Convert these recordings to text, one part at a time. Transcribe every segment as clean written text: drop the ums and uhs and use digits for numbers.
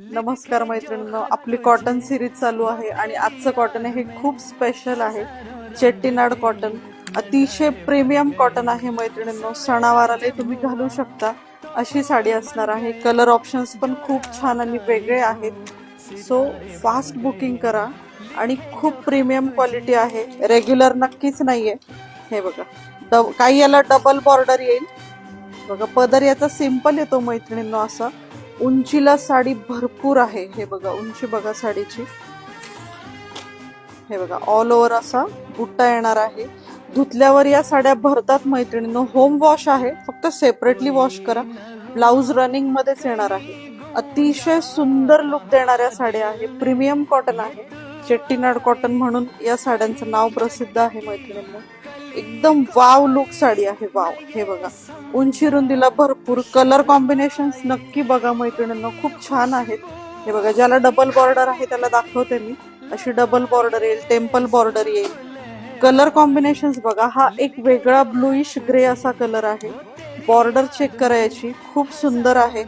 नमस्कार मैत्रिणींनो, आपली कॉटन सिरीज चालू आहे आणि आजचं कॉटन हे खूप स्पेशल आहे. चेट्टीनाड कॉटन अतिशय प्रीमियम कॉटन आहे मैत्रिणींनो. सणावाराला तुम्ही घालू शकता अशी साडी असणार आहे. कलर ऑप्शन्स पण खूप छान आणि वेगळे आहेत. सो फास्ट बुकिंग करा आणि खूप प्रीमियम क्वालिटी आहे. रेग्युलर नक्कीच नाहीये. हे बघा, काही याला डबल बॉर्डर येईल बघा. पदर याचा सिंपल येतो मैत्रिणींनो. असा उंचीला साडी भरपूर आहे. हे बघा, उंची बघा साडीची. हे बघा, ऑल ओव्हर असा बुट्टा येणार आहे. धुतल्यावर या साड्या भरतात मैत्रिणींनो. होम वॉश आहे, फक्त सेपरेटली वॉश करा. ब्लाउज रनिंग मध्येच येणार आहे. अतिशय सुंदर लुक देणाऱ्या साड्या आहे. प्रीमियम कॉटन आहे. चेट्टीनाड कॉटन म्हणून या साड्यांचं नाव प्रसिद्ध आहे मैत्रिणींनो. एकदम वाव लुक साडी आहे. वाव. हे बघा, उंची रुंदीला भरपूर. कलर कॉम्बिनेशन नक्की बघा मैत्रिणींनो, खूप छान आहेत. हे बघा, ज्याला डबल बॉर्डर आहे त्याला दाखवते मी. अशी डबल बॉर्डर येईल, टेम्पल बॉर्डर येईल. कलर कॉम्बिनेशन बघा. हा एक वेगळा ब्लूइश ग्रे असा कलर आहे. बॉर्डर चेक करायची, खूप सुंदर आहे.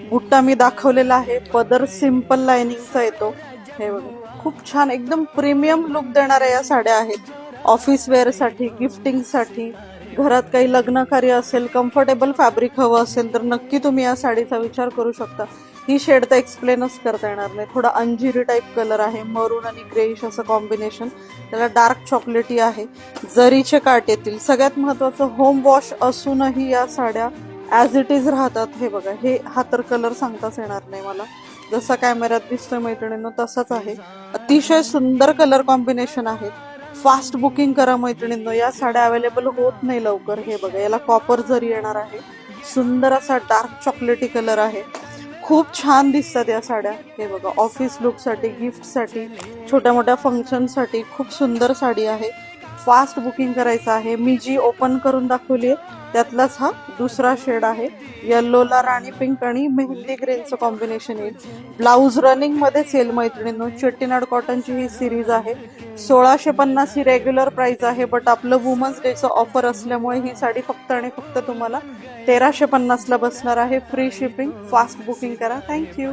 बुट्टा मी दाखवलेला आहे. पदर सिंपल लाइनिंगचा येतो. हे बघा, खूप छान एकदम प्रीमियम लुक देणाऱ्या या साड्या आहेत. ऑफिस वेअर साठी, गिफ्टिंग साठी, घरात काही लग्न कार्य असेल, कम्फर्टेबल फॅब्रिक हवं असेल तर नक्की तुम्ही या साडीचा विचार करू शकता. ही शेड तर एक्सप्लेनच करता येणार नाही. थोडा अंजिरी टाईप कलर आहे. मरून आणि ग्रेइश असं कॉम्बिनेशन. त्याला डार्क चॉकलेटी आहे. जरीचे काट येतील. सगळ्यात महत्वाचं, होम वॉश असूनही या साड्या ऍज इट इज राहतात. हे बघा, हा तर कलर सांगताच येणार नाही मला. जसा कॅमेऱ्यात दिसतोय मैत्रिणींनो तसाच आहे. अतिशय सुंदर कलर कॉम्बिनेशन आहे. फास्ट बुकिंग करा मैत्रिणींनो. या साड्या अवेलेबल होत नाही लवकर. हे बघा, याला कॉपर जरी येणार आहे. सुंदर असा डार्क चॉकलेटी कलर आहे. खूप छान दिसतात या साड्या. हे बघा, ऑफिस लुक साठी, गिफ्ट साठी, छोट्या मोठ्या फंक्शन साठी खूप सुंदर साडी आहे. फास्ट बुकिंग करायचं आहे. मी जी ओपन करून दाखवली आहे त्यातलाच हा दुसरा शेड आहे. येल्लोला राणी पिंक आणि मेहंदी ग्रीनचं कॉम्बिनेशन येईल. ब्लाउज रनिंग मध्येच येईल मैत्रिणींनो. चेट्टीनाड कॉटनची ही सिरीज आहे. 1650 ही रेग्युलर प्राइस आहे, बट आपलं वुमन्स डेचं ऑफर असल्यामुळे ही साडी फक्त आणि फक्त तुम्हाला 1350 ला बसणार आहे. Free shipping. फास्ट बुकिंग करा. थँक्यू.